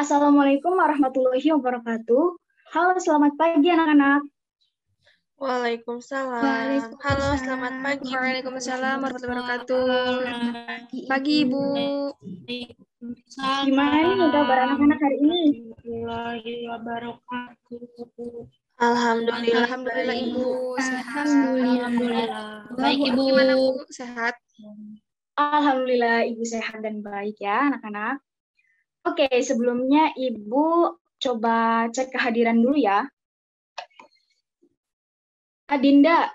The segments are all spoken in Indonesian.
Assalamualaikum warahmatullahi wabarakatuh. Halo, selamat pagi anak-anak. Waalaikumsalam. Halo, selamat pagi. Waalaikumsalam warahmatullahi wabarakatuh. Pagi, Ibu. Gimana nih kabar anak-anak hari ini? Alhamdulillah. Alhamdulillah, baik. Ibu. Sehat. Alhamdulillah. Baik, Ibu. Gimana, Bu? Sehat? Alhamdulillah Ibu sehat dan baik ya anak-anak. Oke, sebelumnya Ibu coba cek kehadiran dulu ya. Adinda,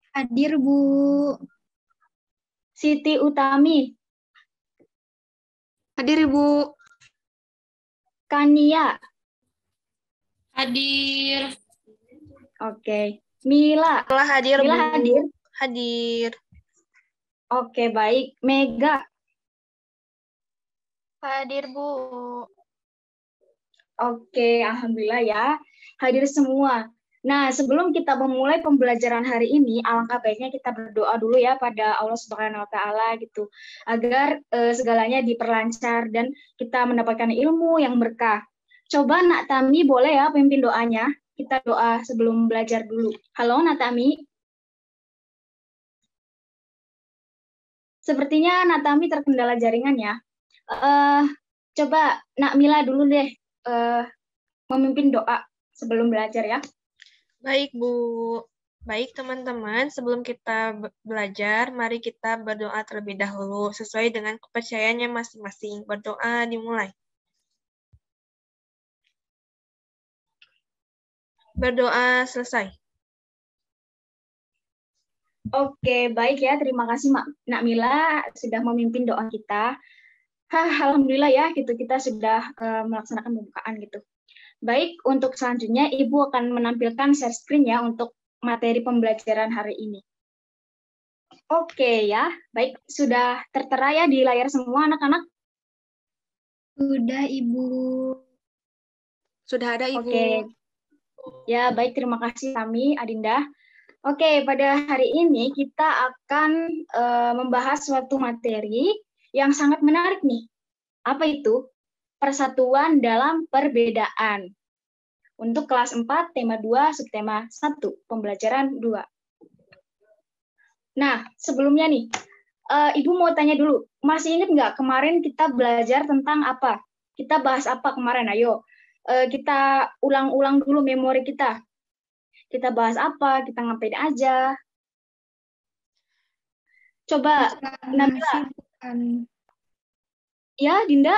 Hadir, Bu. Siti Utami, Hadir, Ibu. Kania, Hadir. oke. Mila, Telah hadir, Mila Bu. hadir. Hadir. Oke, baik. Mega, Hadir, Bu. oke, alhamdulillah ya. Hadir semua. Nah, sebelum kita memulai pembelajaran hari ini, alangkah baiknya kita berdoa dulu ya pada Allah Subhanahu wa taala gitu, agar segalanya diperlancar dan kita mendapatkan ilmu yang berkah. Coba Nak Tami boleh ya pimpin doanya? Kita doa sebelum belajar dulu. Halo Nak Tami. Sepertinya Nak Tami terkendala jaringan ya. Coba Nak Mila dulu deh memimpin doa sebelum belajar ya. Baik, Bu. Baik, teman-teman. Sebelum kita belajar, mari kita berdoa terlebih dahulu sesuai dengan kepercayaannya masing-masing. Berdoa dimulai. Berdoa selesai. Oke, baik ya. Terima kasih Nak Mila sudah memimpin doa kita. Alhamdulillah ya, gitu kita sudah melaksanakan pembukaan gitu. Baik, untuk selanjutnya Ibu akan menampilkan share screen ya untuk materi pembelajaran hari ini. Oke ya, baik. Sudah tertera ya di layar semua anak-anak? Sudah, Ibu. Sudah ada, Ibu. Oke. Ya, baik. Terima kasih Tami, Adinda. Oke, pada hari ini kita akan membahas suatu materi yang sangat menarik nih. Apa itu? Persatuan dalam perbedaan. Untuk kelas 4, tema 2, subtema 1, pembelajaran 2. Nah, sebelumnya nih, Ibu mau tanya dulu, masih ingat nggak kemarin kita belajar tentang apa? Kita bahas apa kemarin? Ayo, kita ulang-ulang dulu memori kita. Kita bahas apa? Kita ngapain aja? Coba, Nabila. Bukan. Ya, Dinda?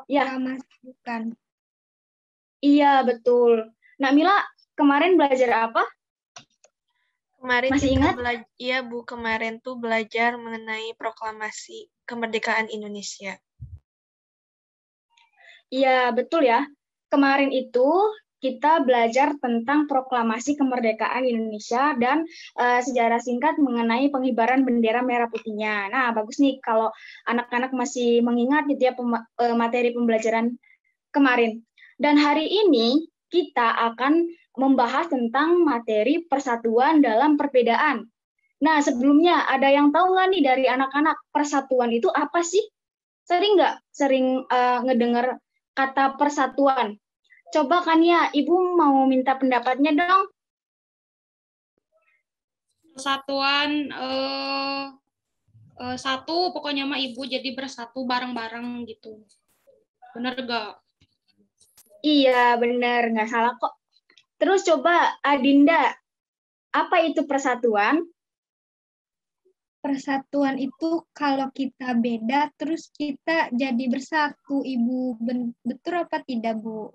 Ya. Bukan. Iya, betul. Nak Mila, kemarin belajar apa? Kemarin Masih kita ingat? Iya, Bu. Kemarin tuh belajar mengenai proklamasi kemerdekaan Indonesia. Iya, betul ya. Kemarin itu kita belajar tentang proklamasi kemerdekaan Indonesia dan sejarah singkat mengenai pengibaran bendera merah putihnya. Nah, bagus nih kalau anak-anak masih mengingat gitu ya materi pembelajaran kemarin. Dan hari ini kita akan membahas tentang materi persatuan dalam perbedaan. Nah, sebelumnya ada yang tahu nggak nih dari anak-anak persatuan itu apa sih? Sering nggak? Sering ngedengar kata persatuan? Coba kan ya, Ibu mau minta pendapatnya dong. Persatuan satu pokoknya mah Ibu, jadi bersatu bareng-bareng gitu. Bener gak? Iya, benar. Nggak salah kok. Terus coba, Adinda, apa itu persatuan? Persatuan itu kalau kita beda, terus kita jadi bersatu, Ibu. Betul apa tidak, Bu?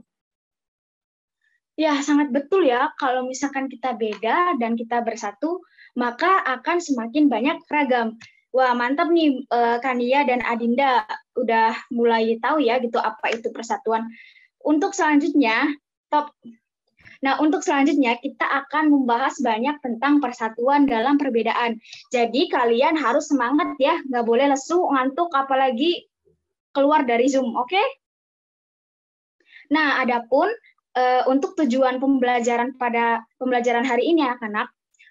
Ya, sangat betul ya. Kalau misalkan kita beda dan kita bersatu, maka akan semakin banyak ragam. Wah, mantap nih Kania dan Adinda udah mulai tahu ya gitu apa itu persatuan. Untuk selanjutnya, untuk selanjutnya kita akan membahas banyak tentang persatuan dalam perbedaan. Jadi kalian harus semangat ya, nggak boleh lesu, ngantuk, apalagi keluar dari Zoom, oke? Nah, adapun untuk tujuan pembelajaran pada pembelajaran hari ini anak-anak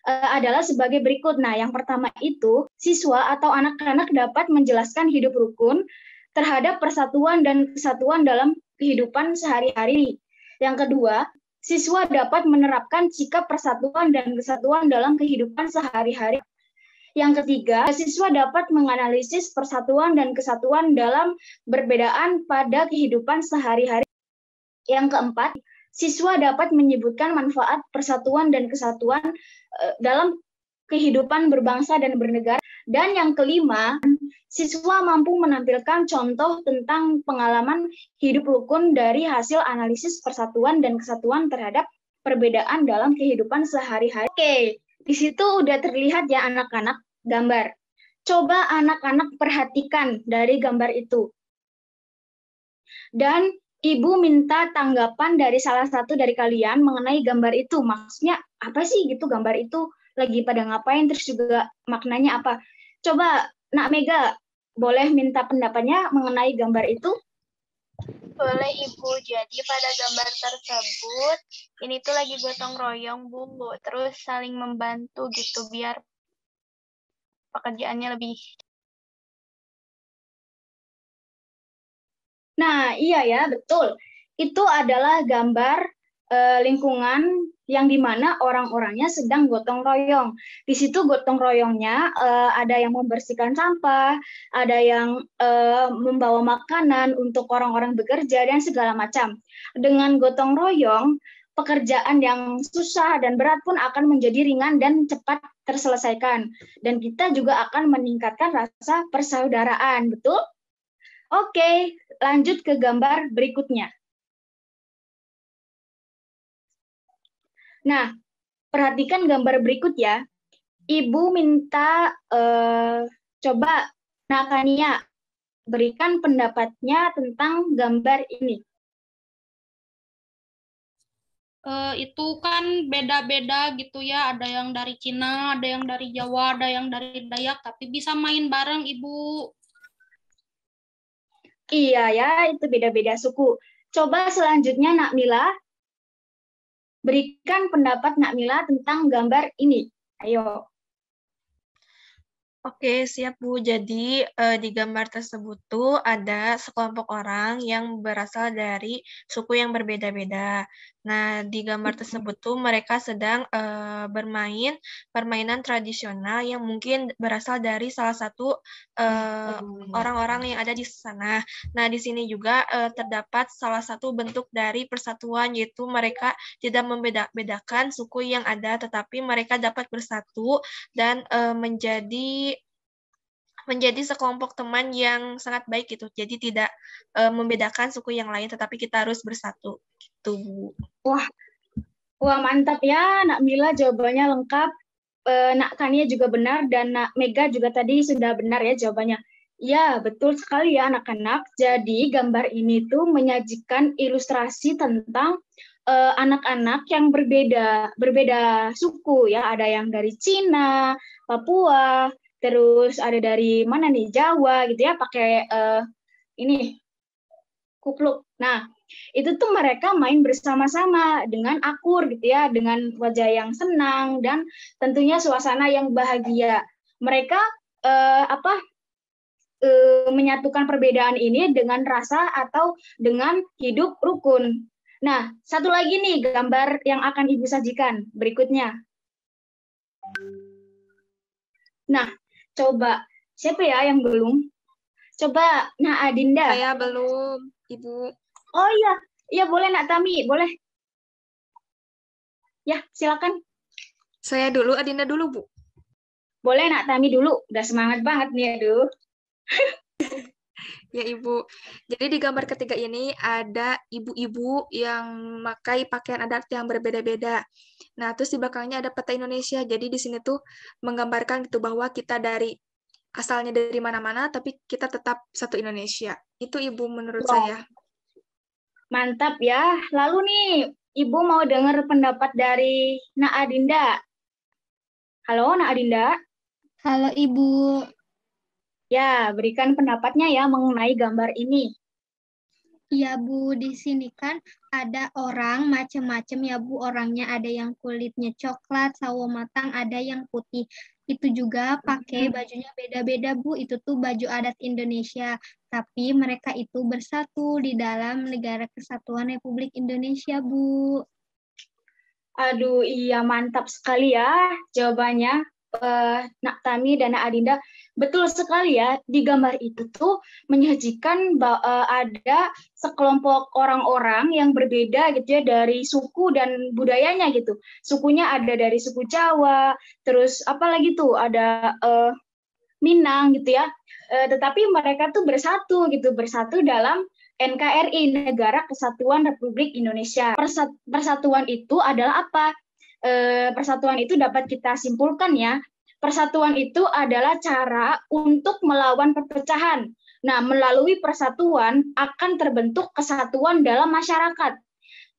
adalah sebagai berikut. Nah, yang pertama itu siswa atau anak-anak dapat menjelaskan hidup rukun terhadap persatuan dan kesatuan dalam kehidupan sehari-hari. Yang kedua, siswa dapat menerapkan sikap persatuan dan kesatuan dalam kehidupan sehari-hari. Yang ketiga, siswa dapat menganalisis persatuan dan kesatuan dalam perbedaan pada kehidupan sehari-hari. Yang keempat, siswa dapat menyebutkan manfaat persatuan dan kesatuan dalam kehidupan berbangsa dan bernegara. Dan yang kelima, siswa mampu menampilkan contoh tentang pengalaman hidup rukun dari hasil analisis persatuan dan kesatuan terhadap perbedaan dalam kehidupan sehari-hari. Oke, di situ udah terlihat ya anak-anak gambar. Coba anak-anak perhatikan dari gambar itu. Dan Ibu minta tanggapan dari salah satu dari kalian mengenai gambar itu. Maksudnya apa sih gitu gambar itu? Lagi pada ngapain? Terus juga maknanya apa? Coba Nak Mega, boleh minta pendapatnya mengenai gambar itu? Boleh Ibu, jadi pada gambar tersebut, ini tuh lagi gotong royong Bu, terus saling membantu gitu biar pekerjaannya lebih. Nah, iya ya, betul. Itu adalah gambar lingkungan yang dimana orang-orangnya sedang gotong royong. Di situ gotong royongnya ada yang membersihkan sampah, ada yang membawa makanan untuk orang-orang bekerja, dan segala macam. Dengan gotong royong, pekerjaan yang susah dan berat pun akan menjadi ringan dan cepat terselesaikan. Dan kita juga akan meningkatkan rasa persaudaraan, betul? Oke, lanjut ke gambar berikutnya. Nah, perhatikan gambar berikut ya. Ibu minta coba Nakania berikan pendapatnya tentang gambar ini. Itu kan beda-beda gitu ya. Ada yang dari Cina, ada yang dari Jawa, ada yang dari Dayak, tapi bisa main bareng, Ibu. Iya ya, itu beda-beda suku. Coba selanjutnya Nak Mila, berikan pendapat Nak Mila tentang gambar ini. Ayo. Oke, siap Bu. Jadi di gambar tersebut tuh ada sekelompok orang yang berasal dari suku yang berbeda-beda. Nah, di gambar tersebut tuh mereka sedang bermain permainan tradisional yang mungkin berasal dari salah satu orang-orang yang ada di sana. Nah, di sini juga terdapat salah satu bentuk dari persatuan, yaitu mereka tidak membeda-bedakan suku yang ada, tetapi mereka dapat bersatu dan menjadi sekelompok teman yang sangat baik gitu. Jadi tidak membedakan suku yang lain, tetapi kita harus bersatu gitu, Bu. Wah mantap ya, Nak Mila jawabannya lengkap. Nak Kania juga benar dan Nak Mega juga tadi sudah benar ya jawabannya. Ya, betul sekali ya anak-anak. Jadi gambar ini tuh menyajikan ilustrasi tentang anak-anak yang berbeda suku ya. Ada yang dari Cina, Papua, terus ada dari mana nih Jawa gitu ya, pakai ini kupluk. Nah, itu tuh mereka main bersama-sama dengan akur gitu ya, dengan wajah yang senang dan tentunya suasana yang bahagia. Mereka menyatukan perbedaan ini dengan rasa atau dengan hidup rukun. Nah, satu lagi nih gambar yang akan Ibu sajikan berikutnya. Nah, coba siapa ya yang belum? Coba Nak Adinda. Saya belum, Ibu. Oh iya, iya boleh Nak Tami, boleh. Ya, silakan. Saya dulu, Adinda dulu, Bu. Boleh Nak Tami dulu, udah semangat banget nih, aduh. Ya Ibu, jadi di gambar ketiga ini ada ibu-ibu yang memakai pakaian adat yang berbeda-beda. Nah, terus di belakangnya ada peta Indonesia. Jadi di sini tuh menggambarkan gitu bahwa kita asalnya dari mana-mana, tapi kita tetap satu Indonesia. Itu Ibu menurut saya. Mantap ya. Lalu nih, Ibu mau dengar pendapat dari Nak Adinda. Halo, Nak Adinda. Halo Ibu. Ya, berikan pendapatnya ya mengenai gambar ini. Ya Bu, di sini kan ada orang macam-macam ya Bu. Orangnya ada yang kulitnya coklat, sawo matang, ada yang putih. itu juga pakai bajunya beda-beda, Bu. Itu tuh baju adat Indonesia. Tapi mereka itu bersatu di dalam Negara Kesatuan Republik Indonesia, Bu. Aduh, iya mantap sekali ya jawabannya, Nak Tami dan Nak Adinda. Betul sekali ya, di gambar itu tuh menyajikan ada sekelompok orang-orang yang berbeda gitu ya dari suku dan budayanya gitu. Sukunya ada dari suku Jawa, terus apalagi tuh ada Minang gitu ya. Tetapi mereka tuh bersatu dalam NKRI, Negara Kesatuan Republik Indonesia. Persatuan itu adalah apa? Persatuan itu dapat kita simpulkan ya. Persatuan itu adalah cara untuk melawan perpecahan. Nah, melalui persatuan akan terbentuk kesatuan dalam masyarakat.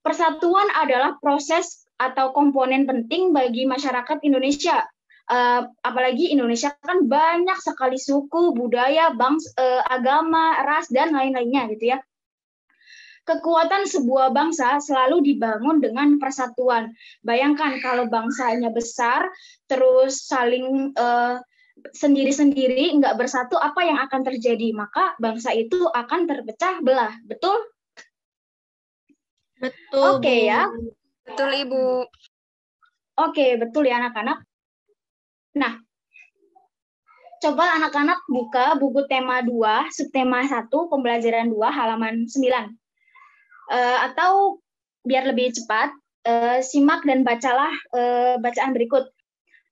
Persatuan adalah proses atau komponen penting bagi masyarakat Indonesia. Apalagi Indonesia kan banyak sekali suku, budaya, agama, ras, dan lain-lainnya gitu ya. Kekuatan sebuah bangsa selalu dibangun dengan persatuan. Bayangkan kalau bangsanya besar, terus saling sendiri-sendiri, nggak bersatu, apa yang akan terjadi? Maka bangsa itu akan terpecah belah. Betul? Betul, Oke ya. Betul, Ibu. Oke, betul ya anak-anak. Nah, coba anak-anak buka buku tema 2, subtema 1, pembelajaran 2, halaman 9. Atau biar lebih cepat, simak dan bacalah bacaan berikut.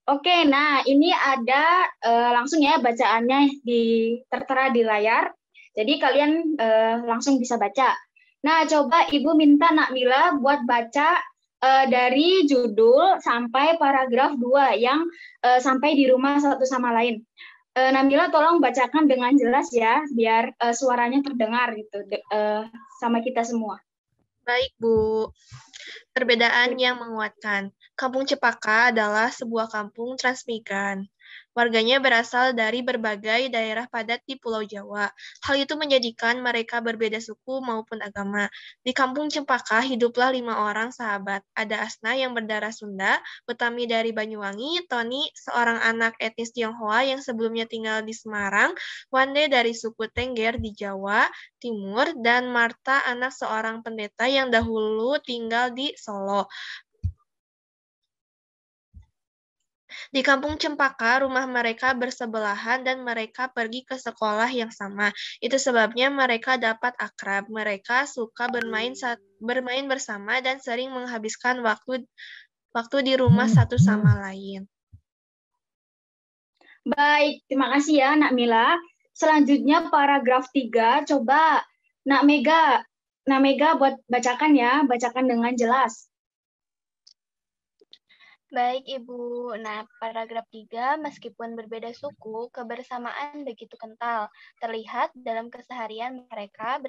Oke, nah ini ada langsung ya bacaannya tertera di layar. Jadi kalian langsung bisa baca. Nah, coba Ibu minta Nak Mila buat baca dari judul sampai paragraf 2 yang sampai di rumah satu sama lain. Nabila tolong bacakan dengan jelas ya, biar suaranya terdengar gitu sama kita semua. Baik, Bu. Perbedaan yang menguatkan. Kampung Cepaka adalah sebuah kampung transmigran. Warganya berasal dari berbagai daerah padat di Pulau Jawa. Hal itu menjadikan mereka berbeda suku maupun agama. Di Kampung Cempaka hiduplah 5 orang sahabat. Ada Asna yang berdarah Sunda, Utami dari Banyuwangi, Tony seorang anak etnis Tionghoa yang sebelumnya tinggal di Semarang, Wande dari suku Tengger di Jawa Timur, dan Marta anak seorang pendeta yang dahulu tinggal di Solo. Di Kampung Cempaka, rumah mereka bersebelahan dan mereka pergi ke sekolah yang sama. Itu sebabnya mereka dapat akrab. Mereka suka bermain bersama dan sering menghabiskan waktu di rumah satu sama lain. Baik, terima kasih ya Nak Mila. Selanjutnya paragraf 3, coba Nak Mega buat bacakan ya, bacakan dengan jelas. Baik, Ibu. Nah, paragraf 3, meskipun berbeda suku, kebersamaan begitu kental. Terlihat dalam keseharian mereka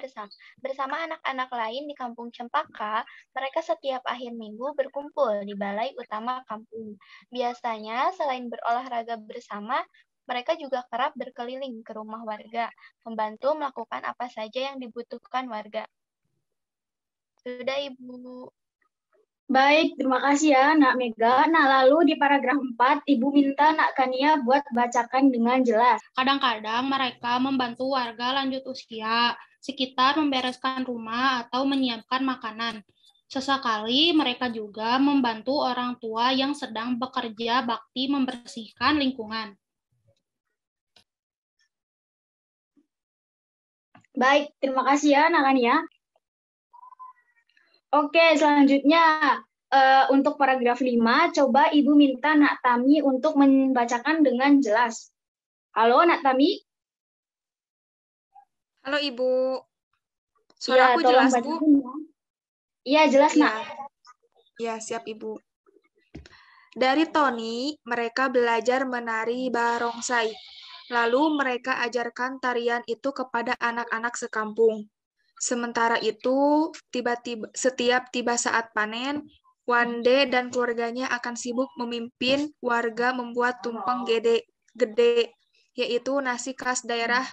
bersama anak-anak lain di Kampung Cempaka, mereka setiap akhir minggu berkumpul di balai utama kampung. Biasanya, selain berolahraga bersama, mereka juga kerap berkeliling ke rumah warga, membantu melakukan apa saja yang dibutuhkan warga. Sudah, Ibu. Baik, terima kasih ya Nak Mega. Nah, lalu di paragraf 4, Ibu minta Nak Kania buat bacakan dengan jelas. Kadang-kadang mereka membantu warga lanjut usia, sekitar membereskan rumah atau menyiapkan makanan. Sesekali mereka juga membantu orang tua yang sedang bekerja bakti membersihkan lingkungan. Baik, terima kasih ya Nak Kania. Oke, selanjutnya untuk paragraf 5, coba Ibu minta Nak Tami untuk membacakan dengan jelas. Halo, Nak Tami? Halo, Ibu. Suaraku jelas, Bu? Iya, jelas, Nak. Ya, siap, Ibu. Dari Tony, mereka belajar menari barongsai. Lalu mereka ajarkan tarian itu kepada anak-anak sekampung. Sementara itu, setiap tiba saat panen, Wande dan keluarganya akan sibuk memimpin warga membuat tumpeng gede, yaitu nasi khas daerah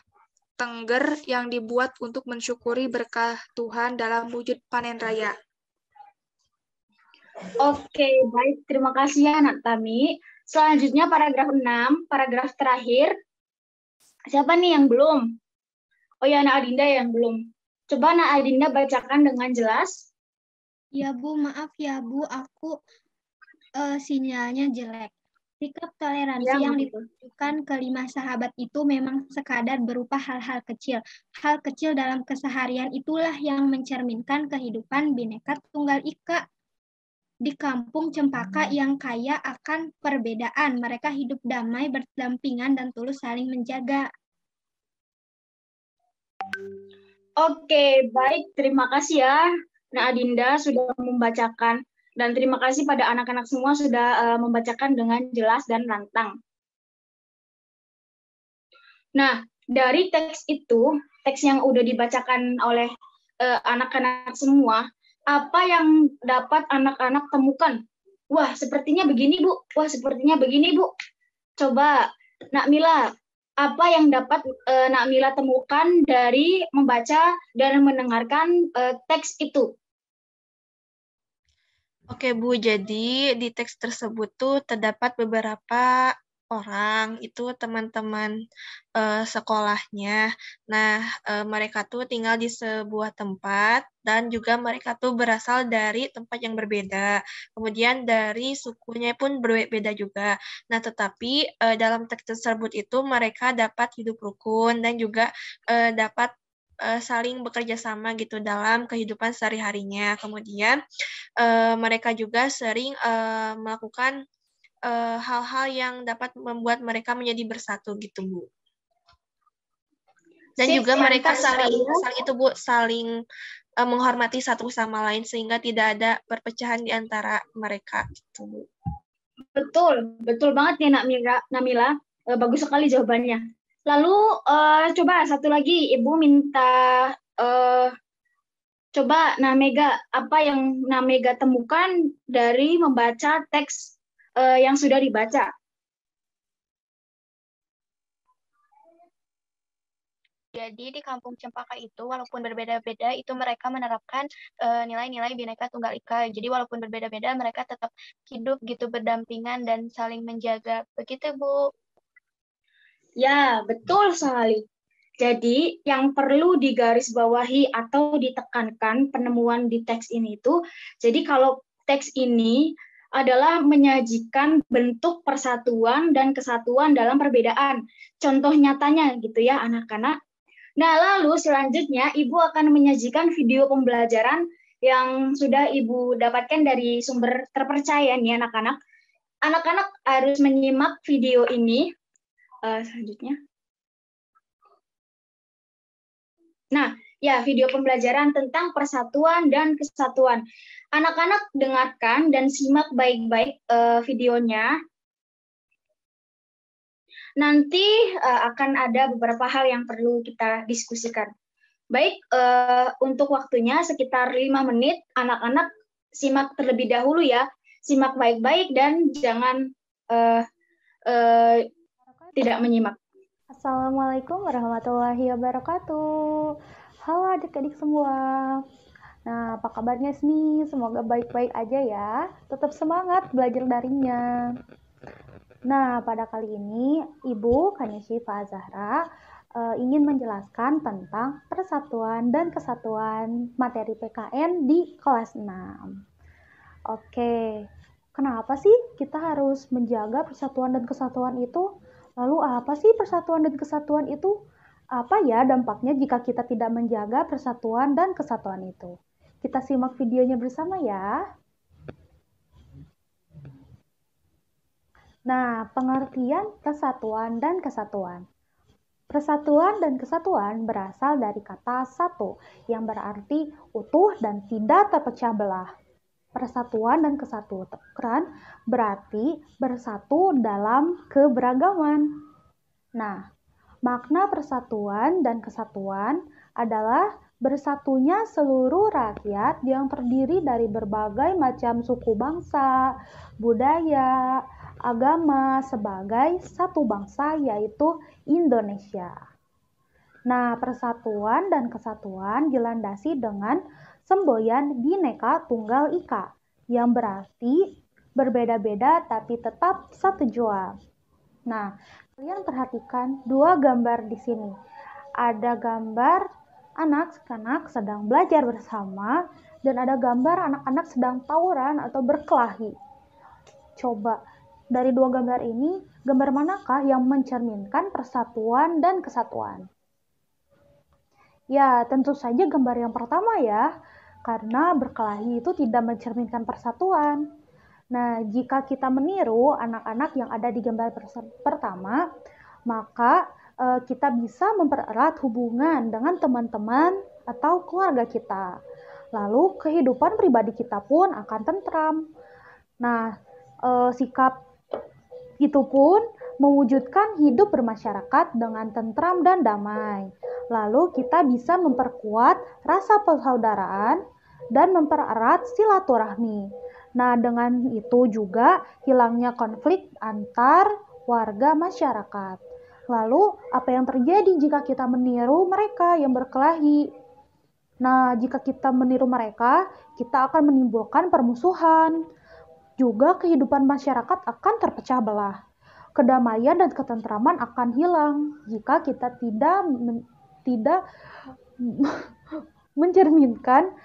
Tengger yang dibuat untuk mensyukuri berkah Tuhan dalam wujud panen raya. Oke, baik. Terima kasih ya, Nak Tami. Selanjutnya paragraf 6, paragraf terakhir. Siapa nih yang belum? Oh ya, Nak Adinda yang belum. Coba Nak Adinda bacakan dengan jelas. Ya Bu, maaf ya Bu, aku sinyalnya jelek. Sikap toleransi Ya, yang nggak apa-apa. ditunjukkan kelima sahabat itu memang sekadar berupa hal-hal kecil. Hal kecil dalam keseharian itulah yang mencerminkan kehidupan Bhinneka Tunggal Ika. Di kampung Cempaka yang kaya akan perbedaan, mereka hidup damai, berdampingan, dan tulus saling menjaga. Oke, baik. Terima kasih ya, Nak Adinda sudah membacakan. Dan terima kasih pada anak-anak semua sudah membacakan dengan jelas dan lantang. Nah, dari teks itu, teks yang udah dibacakan oleh anak-anak semua, apa yang dapat anak-anak temukan? Wah, sepertinya begini, Bu. Wah, sepertinya begini, Bu. Coba, Nak Mila, apa yang dapat Nak Mila temukan dari membaca dan mendengarkan teks itu? Oke Bu, jadi di teks tersebut tuh terdapat beberapa orang, itu teman-teman sekolahnya. Nah, mereka tuh tinggal di sebuah tempat dan juga mereka tuh berasal dari tempat yang berbeda. Kemudian dari sukunya pun berbeda juga. Nah, tetapi dalam teks tersebut itu mereka dapat hidup rukun dan juga dapat saling bekerja sama gitu dalam kehidupan sehari-harinya. Kemudian mereka juga sering melakukan hal-hal yang dapat membuat mereka menjadi bersatu gitu, Bu. Dan juga mereka saling itu, Bu, saling menghormati satu sama lain sehingga tidak ada perpecahan di antara mereka gitu, Bu. Betul banget ya Namila. Bagus sekali jawabannya. Lalu coba satu lagi, Ibu minta coba Namega, apa yang Namega temukan dari membaca teks yang sudah dibaca? Jadi di kampung Cempaka itu walaupun berbeda-beda itu mereka menerapkan nilai-nilai Bhinneka Tunggal Ika. Jadi walaupun berbeda-beda mereka tetap hidup gitu berdampingan dan saling menjaga. Begitu Bu. Ya, betul sekali. Jadi yang perlu digarisbawahi atau ditekankan penemuan di teks ini itu, jadi kalau teks ini adalah menyajikan bentuk persatuan dan kesatuan dalam perbedaan. Contoh nyatanya gitu ya anak-anak. Nah, lalu selanjutnya Ibu akan menyajikan video pembelajaran yang sudah Ibu dapatkan dari sumber terpercaya nih anak-anak. Anak-anak harus menyimak video ini. Selanjutnya. Nah, ya video pembelajaran tentang persatuan dan kesatuan. Anak-anak dengarkan dan simak baik-baik videonya. Nanti akan ada beberapa hal yang perlu kita diskusikan. Baik, untuk waktunya sekitar 5 menit, anak-anak simak terlebih dahulu ya. Simak baik-baik dan jangan tidak menyimak. Assalamualaikum warahmatullahi wabarakatuh. Halo adik-adik semua. Nah, apa kabarnya nih? Semoga baik-baik aja ya. Tetap semangat belajar darinya. Nah, pada kali ini Ibu Kanishifa Zahra ingin menjelaskan tentang persatuan dan kesatuan materi PKN di kelas 6. Oke, kenapa sih kita harus menjaga persatuan dan kesatuan itu? Lalu apa sih persatuan dan kesatuan itu? Apa ya dampaknya jika kita tidak menjaga persatuan dan kesatuan itu? Kita simak videonya bersama ya. Nah, pengertian persatuan dan kesatuan. Persatuan dan kesatuan berasal dari kata satu, yang berarti utuh dan tidak terpecah belah. Persatuan dan kesatuan berarti bersatu dalam keberagaman. Nah, makna persatuan dan kesatuan adalah bersatunya seluruh rakyat yang terdiri dari berbagai macam suku bangsa, budaya, agama sebagai satu bangsa yaitu Indonesia. Nah, persatuan dan kesatuan dilandasi dengan semboyan Bhinneka Tunggal Ika yang berarti berbeda-beda tapi tetap satu jua. Nah, kalian perhatikan dua gambar di sini. Ada gambar anak-anak sedang belajar bersama dan ada gambar anak-anak sedang tawuran atau berkelahi. Coba, dari dua gambar ini, gambar manakah yang mencerminkan persatuan dan kesatuan? Ya, tentu saja gambar yang pertama ya, karena berkelahi itu tidak mencerminkan persatuan. Nah, jika kita meniru anak-anak yang ada di gambar pertama, maka kita bisa mempererat hubungan dengan teman-teman atau keluarga kita. Lalu, kehidupan pribadi kita pun akan tentram. Nah, sikap itu pun mewujudkan hidup bermasyarakat dengan tentram dan damai. Lalu kita bisa memperkuat rasa persaudaraan dan mempererat silaturahmi. Nah, dengan itu juga hilangnya konflik antar warga masyarakat. Lalu, apa yang terjadi jika kita meniru mereka yang berkelahi? Nah, jika kita meniru mereka, kita akan menimbulkan permusuhan. Juga kehidupan masyarakat akan terpecah belah. Kedamaian dan ketentraman akan hilang jika kita tidak mencerminkan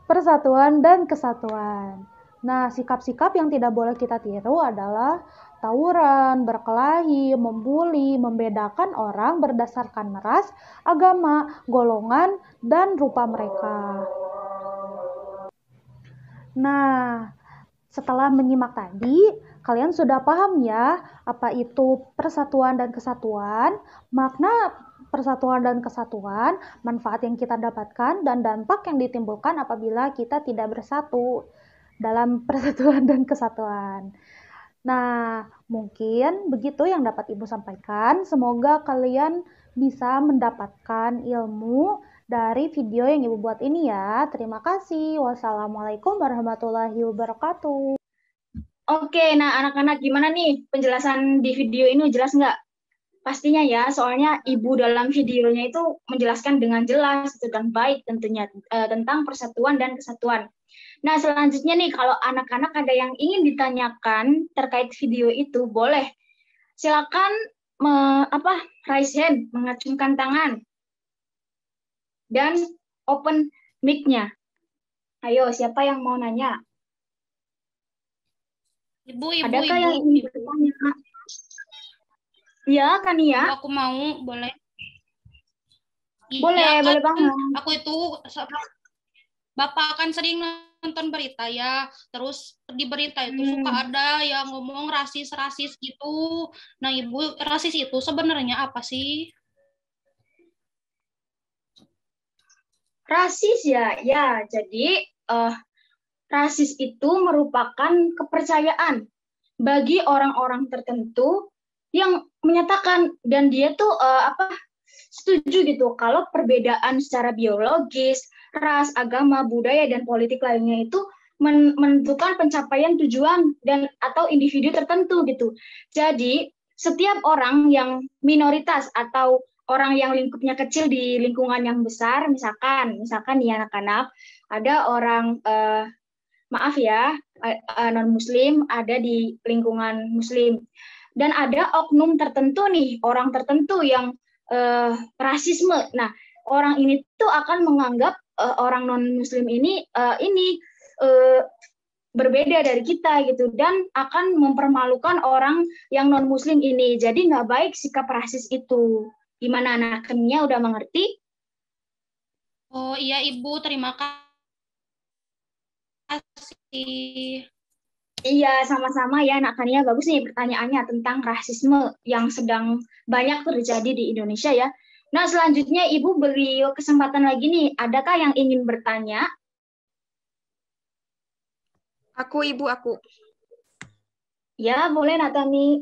persatuan dan kesatuan. Nah, sikap-sikap yang tidak boleh kita tiru adalah tawuran, berkelahi, membuli, membedakan orang berdasarkan ras, agama, golongan, dan rupa mereka. Nah, setelah menyimak tadi, kalian sudah paham ya apa itu persatuan dan kesatuan, makna persatuan dan kesatuan, manfaat yang kita dapatkan, dan dampak yang ditimbulkan apabila kita tidak bersatu dalam persatuan dan kesatuan. Nah, mungkin begitu yang dapat Ibu sampaikan. Semoga kalian bisa mendapatkan ilmu dari video yang Ibu buat ini ya. Terima kasih. Wassalamualaikum warahmatullahi wabarakatuh. Oke, nah anak-anak gimana nih penjelasan di video ini, jelas nggak? Pastinya ya, soalnya Ibu dalam videonya itu menjelaskan dengan jelas dan baik tentunya tentang persatuan dan kesatuan. Nah, selanjutnya nih, kalau anak-anak ada yang ingin ditanyakan terkait video itu, boleh. Silakan raise hand, mengacungkan tangan. Dan open mic-nya. Ayo, siapa yang mau nanya? Ibu. Adakah yang ingin bertanya? Iya, kan ya? Aku mau, boleh? Boleh, Iya, boleh banget. Aku itu, Bapak kan sering nonton berita ya, terus di berita itu suka ada yang ngomong rasis-rasis gitu. Nah, Ibu, rasis itu sebenarnya apa sih? Rasis ya, jadi rasis itu merupakan kepercayaan bagi orang-orang tertentu yang menyatakan dan dia tuh setuju gitu kalau perbedaan secara biologis, ras, agama, budaya, dan politik lainnya itu menentukan pencapaian tujuan dan atau individu tertentu gitu. Jadi setiap orang yang minoritas atau orang yang lingkupnya kecil di lingkungan yang besar, misalkan nih anak-anak, ada orang maaf ya, non-muslim ada di lingkungan muslim. Dan ada oknum tertentu nih, orang tertentu yang rasisme. Nah, orang ini tuh akan menganggap orang non-muslim ini berbeda dari kita gitu, dan akan mempermalukan orang yang non-muslim ini. Jadi nggak baik sikap rasis itu. Gimana anak-anaknya, udah mengerti? Oh iya Ibu, terima kasih. Iya, sama-sama ya anak-anaknya. Bagus nih pertanyaannya tentang rasisme yang sedang banyak terjadi di Indonesia ya. Nah, selanjutnya Ibu beri kesempatan lagi nih. Adakah yang ingin bertanya? Ibu. Ya, boleh Natani.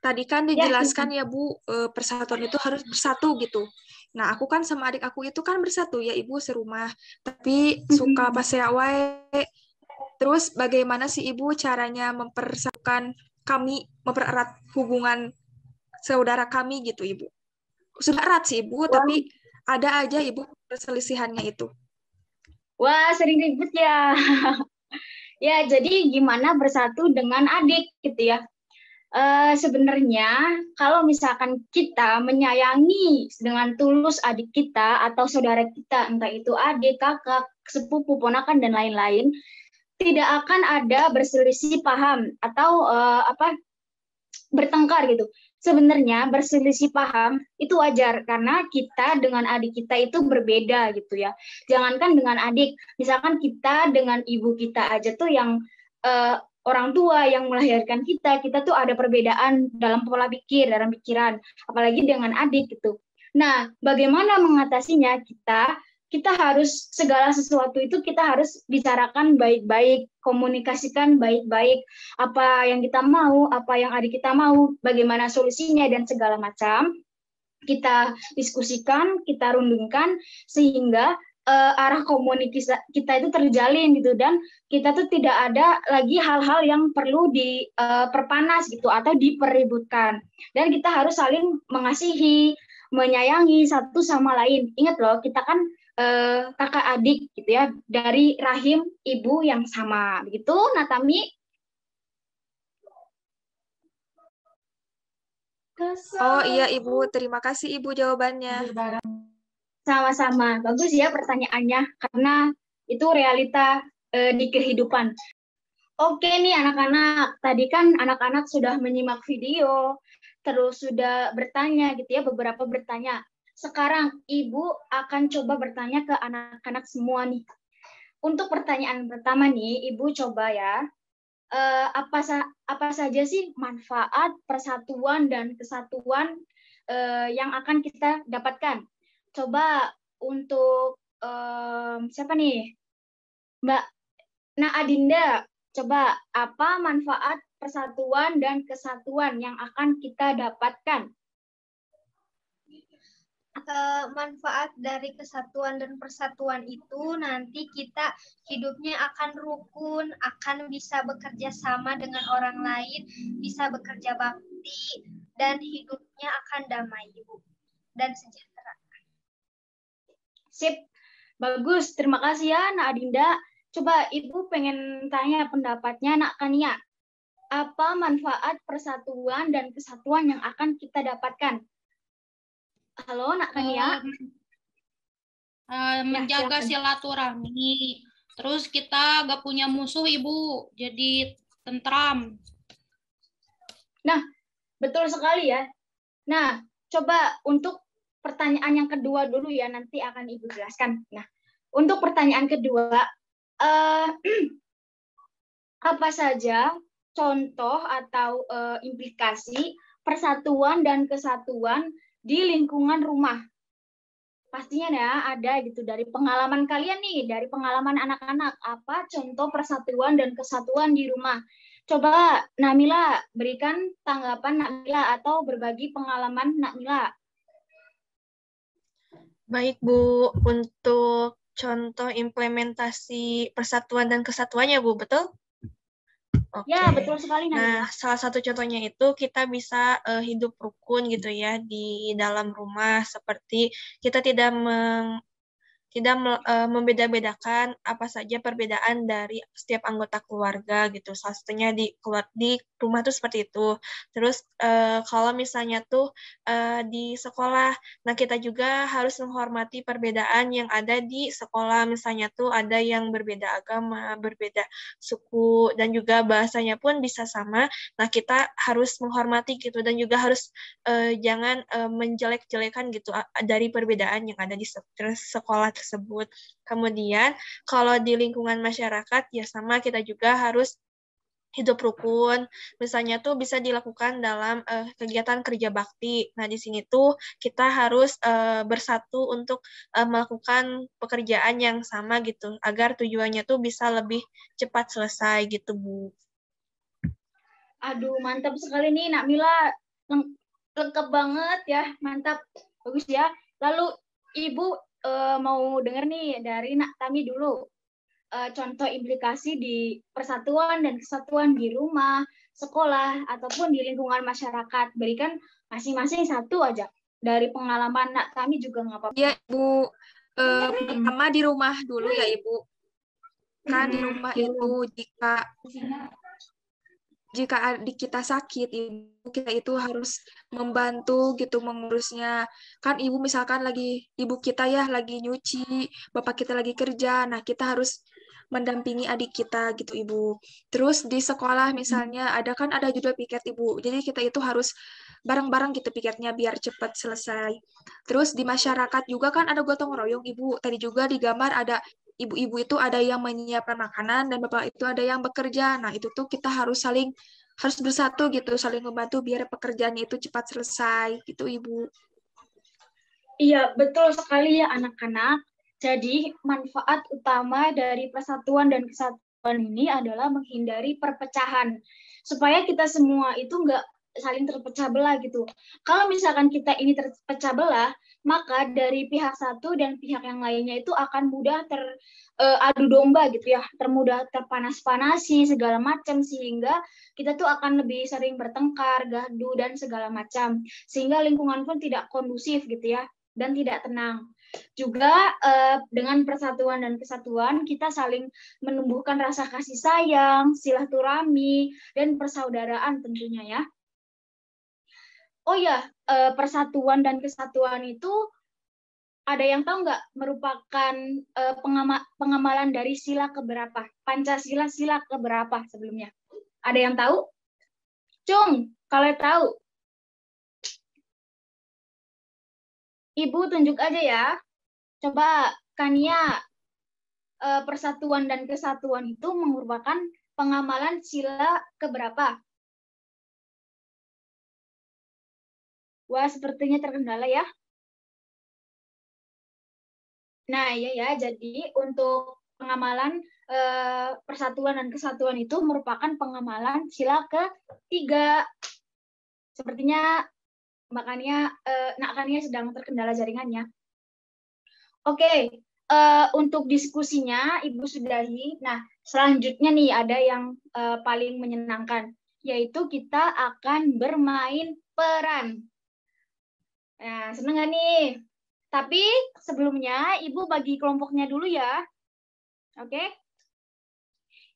Tadi kan dijelaskan ya Bu, persatuan itu harus bersatu gitu. Nah, aku kan sama adik aku itu kan bersatu ya Ibu serumah, tapi suka pasea wae. Terus bagaimana sih Ibu caranya mempersatukan kami, mempererat hubungan saudara kami gitu Ibu? Sudah erat sih Ibu, tapi ada aja Ibu perselisihannya itu. Wah, sering ribut ya. Ya, jadi gimana bersatu dengan adik gitu ya. Sebenarnya kalau misalkan kita menyayangi dengan tulus adik kita atau saudara kita, entah itu adik, kakak, sepupu, ponakan dan lain-lain, tidak akan ada berselisih paham atau bertengkar gitu. Sebenarnya berselisih paham itu wajar karena kita dengan adik kita itu berbeda gitu ya. Jangankan dengan adik, misalkan kita dengan ibu kita aja tuh yang orang tua yang melahirkan kita tuh ada perbedaan dalam pola pikir, dalam pikiran, apalagi dengan adik gitu. Nah, bagaimana mengatasinya? Kita harus segala sesuatu itu kita harus bicarakan baik-baik, komunikasikan baik-baik, apa yang kita mau, apa yang adik kita mau, bagaimana solusinya dan segala macam. Kita diskusikan, kita rundingkan sehingga arah komunikasi kita itu terjalin gitu dan kita tuh tidak ada lagi hal-hal yang perlu diperpanas gitu atau dipeributkan. Dan kita harus saling mengasihi, menyayangi satu sama lain. Ingat loh, kita kan kakak adik gitu ya dari rahim ibu yang sama begitu. Natami. Oh iya Ibu, terima kasih Ibu jawabannya. Sama-sama, bagus ya pertanyaannya karena itu realita di kehidupan. Oke nih anak-anak, tadi kan anak-anak sudah menyimak video, terus sudah bertanya gitu ya, beberapa bertanya. Sekarang Ibu akan coba bertanya ke anak-anak semua nih. Untuk pertanyaan pertama nih, Ibu coba ya, apa saja sih manfaat persatuan dan kesatuan yang akan kita dapatkan? Coba untuk siapa nih? Mbak Adinda, coba apa manfaat persatuan dan kesatuan yang akan kita dapatkan? Manfaat dari kesatuan dan persatuan itu nanti kita hidupnya akan rukun, akan bisa bekerja sama dengan orang lain, bisa bekerja bakti, dan hidupnya akan damai dan sejahtera. Sip, bagus. Terima kasih ya, Nak Adinda. Coba Ibu pengen tanya pendapatnya, Nak Kania. Apa manfaat persatuan dan kesatuan yang akan kita dapatkan? Halo, Nak Kania. Menjaga silaturahmi. Terus kita gak punya musuh, Ibu. Jadi tentram. Nah, betul sekali ya. Nah, coba untuk pertanyaan yang kedua dulu ya, nanti akan Ibu jelaskan. Nah, untuk pertanyaan kedua, apa saja contoh atau implikasi persatuan dan kesatuan di lingkungan rumah? Pastinya ya ada gitu dari pengalaman kalian nih, dari pengalaman anak-anak, apa contoh persatuan dan kesatuan di rumah? Coba Namila berikan tanggapan Namila atau berbagi pengalaman Namila. Baik Bu, untuk contoh implementasi persatuan dan kesatuannya Bu, betul? Oke. Ya, betul sekali Namila. Nah, salah satu contohnya itu kita bisa hidup rukun gitu ya di dalam rumah, seperti kita tidak membeda-bedakan apa saja perbedaan dari setiap anggota keluarga gitu. Salah satunya di rumah tuh seperti itu. Terus kalau misalnya tuh di sekolah, nah kita juga harus menghormati perbedaan yang ada di sekolah. Misalnya tuh ada yang berbeda agama, berbeda suku, dan juga bahasanya pun bisa sama. Nah kita harus menghormati gitu dan juga harus jangan menjelek-jelekan gitu dari perbedaan yang ada di sekolah tersebut. Kemudian kalau di lingkungan masyarakat ya sama, kita juga harus hidup rukun. Misalnya tuh bisa dilakukan dalam kegiatan kerja bakti. Nah di sini tuh kita harus bersatu untuk melakukan pekerjaan yang sama gitu agar tujuannya tuh bisa lebih cepat selesai gitu Bu. Aduh mantap sekali nih Nak Mila, lengkap banget ya, mantap, bagus ya. Lalu Ibu mau dengar nih dari Nak Tami dulu, contoh implikasi di persatuan dan kesatuan di rumah, sekolah, ataupun di lingkungan masyarakat. Berikan masing-masing satu aja. Dari pengalaman Nak Tami juga nggak apa-apa. Iya, Bu. pertama di rumah dulu ya Ibu. Kan di rumah itu jika adik kita sakit, ibu kita itu harus membantu gitu mengurusnya. Kan ibu misalkan ibu kita ya lagi nyuci, bapak kita lagi kerja, nah kita harus mendampingi adik kita gitu ibu. Terus di sekolah misalnya ada judul piket ibu, jadi kita itu harus bareng-bareng gitu piketnya biar cepat selesai. Terus di masyarakat juga kan ada gotong royong ibu. Tadi juga di gambar ada ibu-ibu itu ada yang menyiapkan makanan dan bapak itu ada yang bekerja. Nah, itu tuh kita harus bersatu gitu, saling membantu biar pekerjaannya itu cepat selesai gitu, Ibu. Iya, betul sekali ya anak-anak. Jadi, manfaat utama dari persatuan dan kesatuan ini adalah menghindari perpecahan. Supaya kita semua itu nggak saling terpecah belah gitu. Kalau misalkan kita ini terpecah belah, maka dari pihak satu dan pihak yang lainnya itu akan mudah adu domba gitu ya, termudah terpanas-panasi segala macam, sehingga kita tuh akan lebih sering bertengkar, gaduh dan segala macam, sehingga lingkungan pun tidak kondusif gitu ya dan tidak tenang. Juga dengan persatuan dan kesatuan kita saling menumbuhkan rasa kasih sayang, silaturahmi dan persaudaraan tentunya ya. Oh ya, persatuan dan kesatuan itu ada yang tahu nggak merupakan pengamalan dari sila keberapa? Pancasila sila keberapa sebelumnya? Ada yang tahu? Cung, kalau tahu. Ibu tunjuk aja ya. Coba Kania, persatuan dan kesatuan itu merupakan pengamalan sila keberapa? Wah, sepertinya terkendala ya. Nah, iya ya, jadi untuk pengamalan persatuan dan kesatuan itu merupakan pengamalan sila ketiga. Sepertinya makanya Kania sedang terkendala jaringannya. Oke, untuk diskusinya Ibu sudahi. Nah, selanjutnya nih ada yang paling menyenangkan, yaitu kita akan bermain peran. Nah, seneng nggak nih? Tapi sebelumnya Ibu bagi kelompoknya dulu ya. Oke?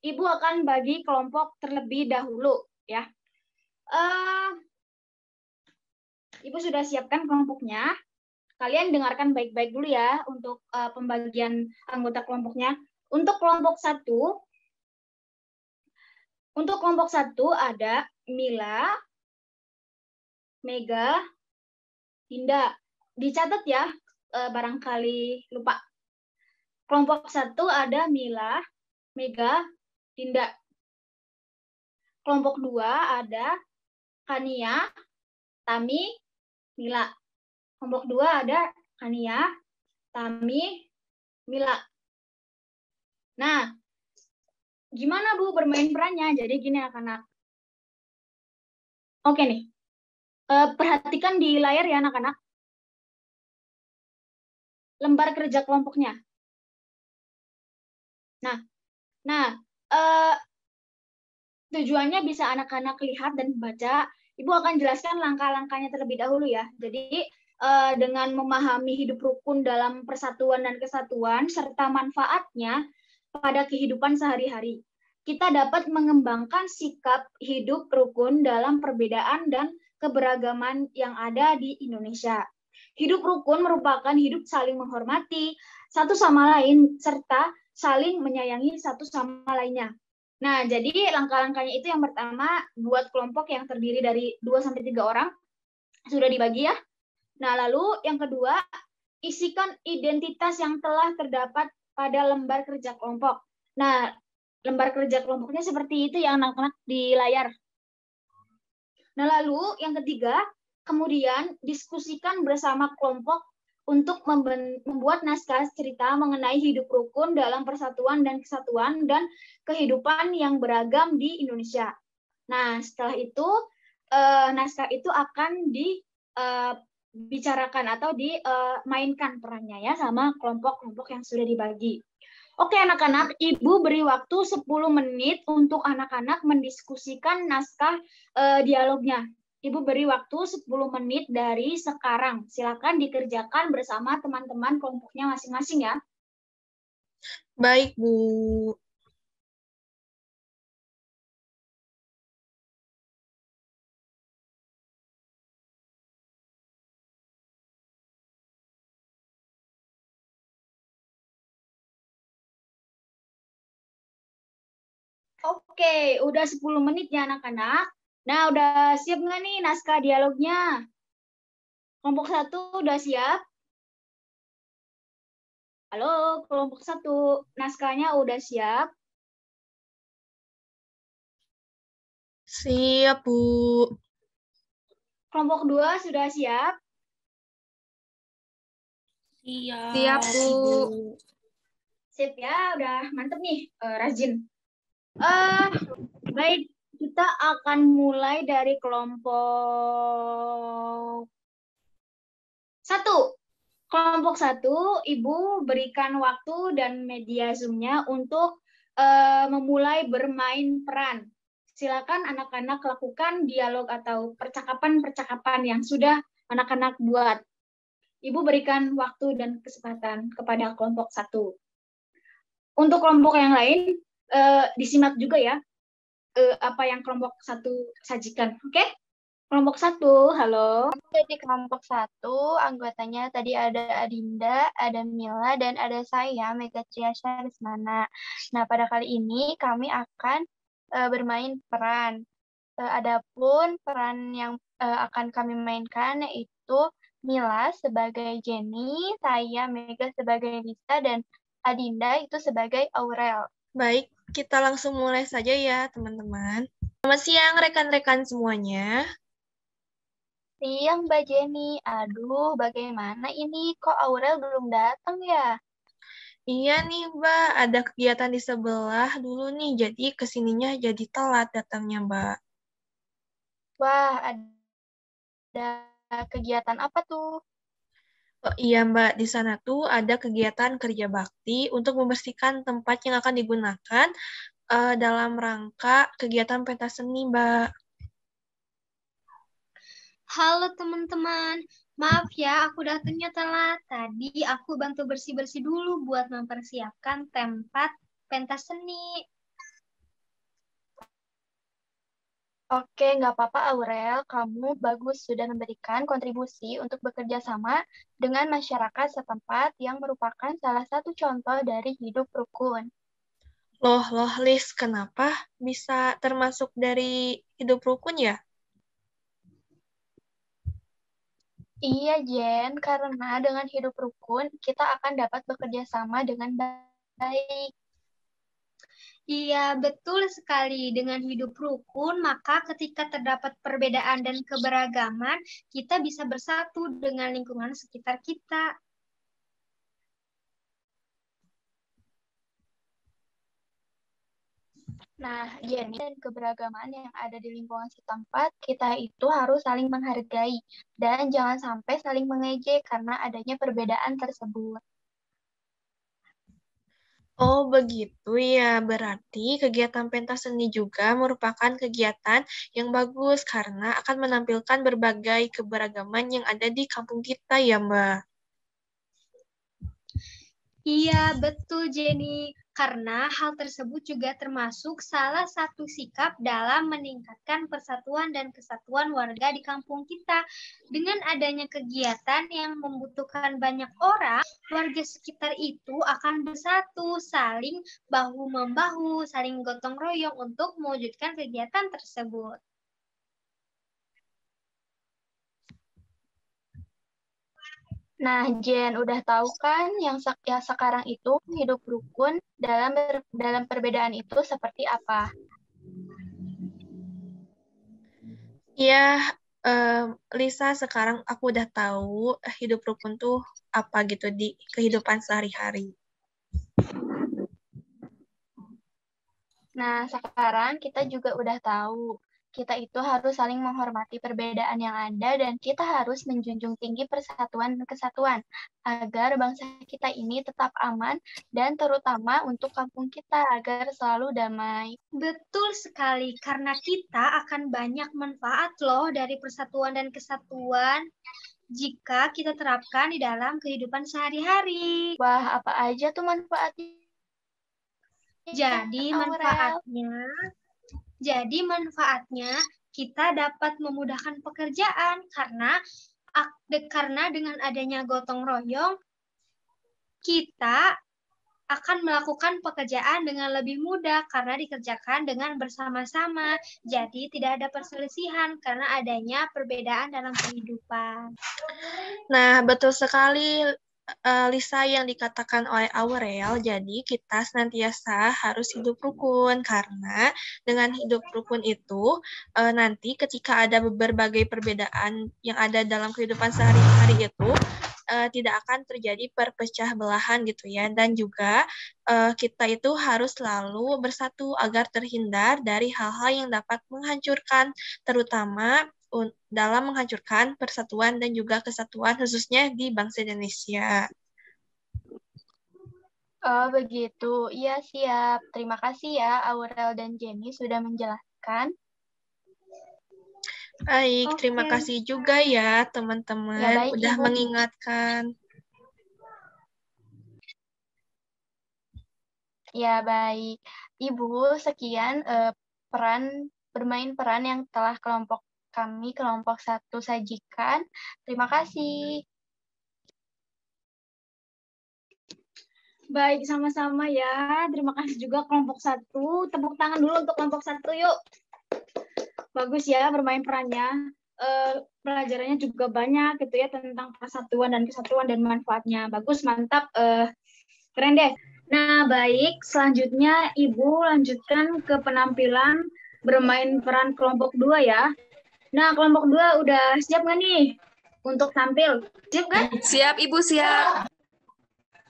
Ibu akan bagi kelompok terlebih dahulu ya. Ibu sudah siapkan kelompoknya. Kalian dengarkan baik-baik dulu ya untuk pembagian anggota kelompoknya. Untuk kelompok satu ada Mila, Mega, Dinda. Dicatat ya, barangkali lupa. Kelompok satu ada Mila, Mega, Dinda. Kelompok 2 ada Kania, Tami, Mila. Kelompok 2 ada Kania, Tami, Mila. Nah, gimana Bu bermain perannya? Jadi gini anak-anak. Oke nih, perhatikan di layar ya anak-anak. Lembar kerja kelompoknya. Nah, tujuannya bisa anak-anak lihat dan baca. Ibu akan jelaskan langkah-langkahnya terlebih dahulu ya. Jadi dengan memahami hidup rukun dalam persatuan dan kesatuan serta manfaatnya pada kehidupan sehari-hari, kita dapat mengembangkan sikap hidup rukun dalam perbedaan dan keberagaman yang ada di Indonesia. Hidup rukun merupakan hidup saling menghormati satu sama lain serta saling menyayangi satu sama lainnya. Nah, jadi langkah-langkahnya itu yang pertama, buat kelompok yang terdiri dari 2-3 orang, sudah dibagi ya. Nah, lalu yang kedua, isikan identitas yang telah terdapat pada lembar kerja kelompok. Nah, lembar kerja kelompoknya seperti itu ya anak-anak di layar. Nah, lalu yang ketiga, kemudian diskusikan bersama kelompok untuk membuat naskah cerita mengenai hidup rukun dalam persatuan dan kesatuan dan kehidupan yang beragam di Indonesia. Nah, setelah itu naskah itu akan dibicarakan atau dimainkan perannya ya sama kelompok-kelompok yang sudah dibagi. Oke anak-anak, Ibu beri waktu 10 menit untuk anak-anak mendiskusikan naskah dialognya. Ibu beri waktu 10 menit dari sekarang. Silakan dikerjakan bersama teman-teman kelompoknya masing-masing ya. Baik, Bu. Oke, udah 10 menit ya anak-anak. Nah, udah siap nggak nih naskah dialognya? Kelompok 1 udah siap? Halo, kelompok 1, naskahnya udah siap? Siap, Bu. Kelompok 2 sudah siap? Siap. Siap, Bu. Sip ya, udah mantep nih, rajin. Baik, kita akan mulai dari kelompok 1. Kelompok 1, Ibu berikan waktu dan media Zoom-nya untuk memulai bermain peran. Silakan anak-anak lakukan dialog atau percakapan-percakapan yang sudah anak-anak buat. Ibu berikan waktu dan kesempatan kepada kelompok 1. Untuk kelompok yang lain, disimak juga ya apa yang kelompok 1 sajikan. Oke? Kelompok 1, halo. Jadi kelompok 1, anggotanya tadi ada Adinda, ada Mila, dan ada saya, Mega Ciasya Rismana. Nah, pada kali ini kami akan bermain peran. Adapun peran yang akan kami mainkan yaitu Mila sebagai Jenny, saya Mega sebagai Lisa, dan Adinda itu sebagai Aurel. Baik, kita langsung mulai saja ya, teman-teman. Selamat siang, rekan-rekan semuanya. Siang, Mbak Jenny. Aduh, bagaimana ini? Kok Aurel belum datang ya? Iya nih, Mbak. Ada kegiatan di sebelah dulu nih, jadi kesininya jadi telat datangnya, Mbak. Wah, ada kegiatan apa tuh? Oh, iya, Mbak. Di sana tuh ada kegiatan kerja bakti untuk membersihkan tempat yang akan digunakan dalam rangka kegiatan pentas seni, Mbak. Halo teman-teman, maaf ya aku datangnya telat. Tadi aku bantu bersih-bersih dulu buat mempersiapkan tempat pentas seni. Oke, nggak apa-apa Aurel. Kamu bagus sudah memberikan kontribusi untuk bekerja sama dengan masyarakat setempat yang merupakan salah satu contoh dari hidup rukun. Loh, Liz, kenapa bisa termasuk dari hidup rukun ya? Iya, Jen, karena dengan hidup rukun, kita akan dapat bekerja sama dengan baik. Iya, betul sekali. Dengan hidup rukun, maka ketika terdapat perbedaan dan keberagaman, kita bisa bersatu dengan lingkungan sekitar kita. Nah, Jenny, dan keberagaman yang ada di lingkungan setempat, kita itu harus saling menghargai dan jangan sampai saling mengejek karena adanya perbedaan tersebut. Oh, begitu ya. Berarti kegiatan pentas seni juga merupakan kegiatan yang bagus karena akan menampilkan berbagai keberagaman yang ada di kampung kita ya, Mbak. Iya, betul Jenny. Karena hal tersebut juga termasuk salah satu sikap dalam meningkatkan persatuan dan kesatuan warga di kampung kita. Dengan adanya kegiatan yang membutuhkan banyak orang, warga sekitar itu akan bersatu, saling bahu-membahu, saling gotong royong untuk mewujudkan kegiatan tersebut. Nah, Jen, udah tahu kan yang sekarang itu hidup rukun dalam perbedaan itu seperti apa? Ya, Lisa, sekarang aku udah tahu hidup rukun tuh apa gitu di kehidupan sehari-hari. Nah, sekarang kita juga udah tahu Kita itu harus saling menghormati perbedaan yang ada dan kita harus menjunjung tinggi persatuan dan kesatuan agar bangsa kita ini tetap aman dan terutama untuk kampung kita agar selalu damai. Betul sekali, karena kita akan banyak manfaat loh dari persatuan dan kesatuan jika kita terapkan di dalam kehidupan sehari-hari. Wah, apa aja tuh manfaatnya? Jadi manfaatnya kita dapat memudahkan pekerjaan karena dengan adanya gotong royong kita akan melakukan pekerjaan dengan lebih mudah karena dikerjakan dengan bersama-sama. Jadi tidak ada perselisihan karena adanya perbedaan dalam kehidupan. Nah, betul sekali Lisa yang dikatakan oleh Aurel, jadi kita senantiasa harus hidup rukun karena dengan hidup rukun itu nanti ketika ada berbagai perbedaan yang ada dalam kehidupan sehari-hari itu tidak akan terjadi perpecah belahan gitu ya, dan juga kita itu harus selalu bersatu agar terhindar dari hal-hal yang dapat menghancurkan, terutama dalam menghancurkan persatuan dan juga kesatuan khususnya di bangsa Indonesia. Oh, begitu. Iya, siap. Terima kasih ya Aurel dan Jenny sudah menjelaskan. Baik, terima kasih juga ya teman-teman Ya, baik, udah Ibu. mengingatkan. Ya, baik. Ibu, sekian bermain peran yang telah kelompok 1 sajikan. Terima kasih. Baik, sama-sama ya. Terima kasih juga kelompok 1. Tepuk tangan dulu untuk kelompok 1 yuk. Bagus ya bermain perannya. Pelajarannya juga banyak gitu ya tentang persatuan dan kesatuan dan manfaatnya. Bagus, mantap. Keren deh. Nah, baik. Selanjutnya Ibu lanjutkan ke penampilan bermain peran kelompok 2 ya. Nah, kelompok 2 udah siap nggak nih untuk tampil? Siap kan? Siap, Ibu, siap.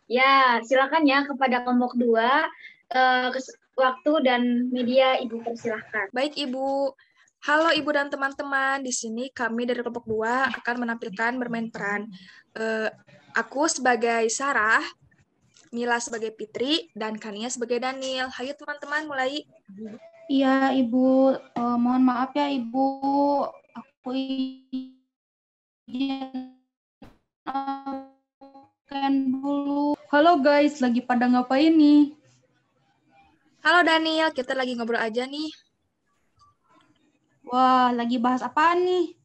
Ya, silakan ya kepada kelompok 2. Waktu dan media Ibu persilahkan. Baik, Ibu. Halo Ibu dan teman-teman, di sini kami dari kelompok 2 akan menampilkan bermain peran. Aku sebagai Sarah, Mila sebagai Fitri, dan Kania sebagai Daniel. Hayo teman-teman, mulai. Iya, Ibu. Mohon maaf ya, Ibu. Aku izin dulu. Halo guys, lagi pada ngapain nih? Halo Daniel, kita lagi ngobrol aja nih. Wah, lagi bahas apaan nih?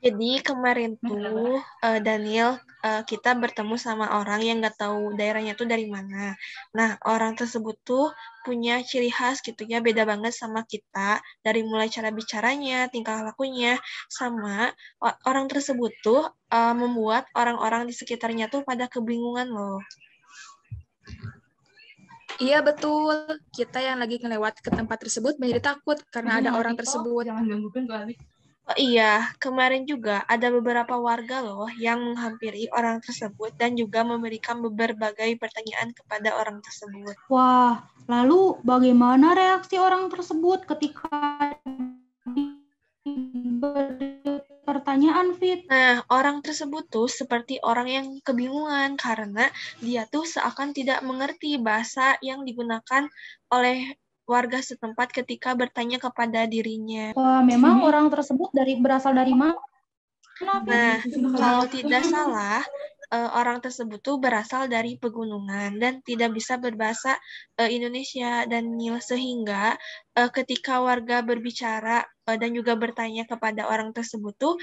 Jadi kemarin tuh Daniel kita bertemu sama orang yang nggak tahu daerahnya tuh dari mana. Nah, orang tersebut tuh punya ciri khas gitu ya, beda banget sama kita dari mulai cara bicaranya, tingkah lakunya, sama orang tersebut tuh membuat orang-orang di sekitarnya tuh pada kebingungan loh. Iya betul, kita yang lagi ngelewat ke tempat tersebut menjadi takut karena ada orang tersebut. Jangan gangguin kali. Oh iya, kemarin juga ada beberapa warga loh yang menghampiri orang tersebut dan juga memberikan berbagai pertanyaan kepada orang tersebut. Wah, lalu bagaimana reaksi orang tersebut ketika diberi pertanyaan, Fit? Nah, orang tersebut tuh seperti orang yang kebingungan karena dia tuh seakan tidak mengerti bahasa yang digunakan oleh warga setempat ketika bertanya kepada dirinya. Wah, memang orang tersebut berasal dari mana? Nah, kalau tidak salah, orang tersebut tuh berasal dari pegunungan dan tidak bisa berbahasa Indonesia, dan sehingga ketika warga berbicara dan juga bertanya kepada orang tersebut tuh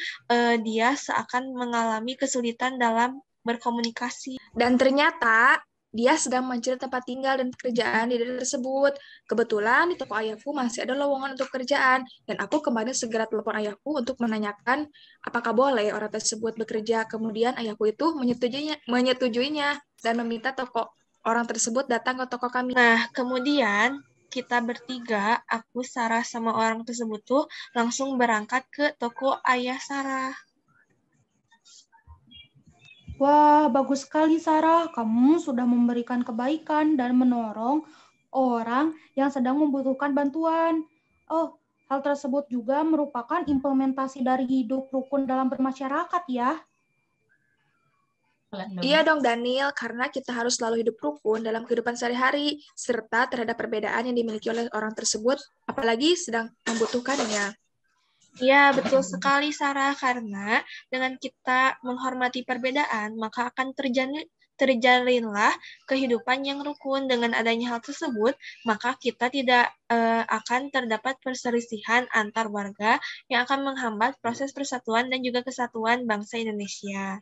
dia seakan mengalami kesulitan dalam berkomunikasi. Dan ternyata dia sedang mencari tempat tinggal dan pekerjaan di daerah tersebut. Kebetulan di toko ayahku masih ada lowongan untuk kerjaan, dan aku kemarin segera telepon ayahku untuk menanyakan apakah boleh orang tersebut bekerja. Kemudian ayahku itu menyetujuinya dan meminta toko orang tersebut datang ke toko kami. Nah, kemudian kita bertiga, aku, Sarah, sama orang tersebut tuh langsung berangkat ke toko ayah Sarah. Wah, bagus sekali Sarah. Kamu sudah memberikan kebaikan dan menolong orang yang sedang membutuhkan bantuan. Oh, Hal tersebut juga merupakan implementasi dari hidup rukun dalam bermasyarakat ya. Iya dong Daniel, karena kita harus selalu hidup rukun dalam kehidupan sehari-hari, serta terhadap perbedaan yang dimiliki oleh orang tersebut, apalagi sedang membutuhkannya. Ya, betul sekali Sarah, karena dengan kita menghormati perbedaan, maka akan terjalinlah kehidupan yang rukun. Dengan adanya hal tersebut, maka kita tidak akan terdapat perselisihan antar warga yang akan menghambat proses persatuan dan juga kesatuan bangsa Indonesia.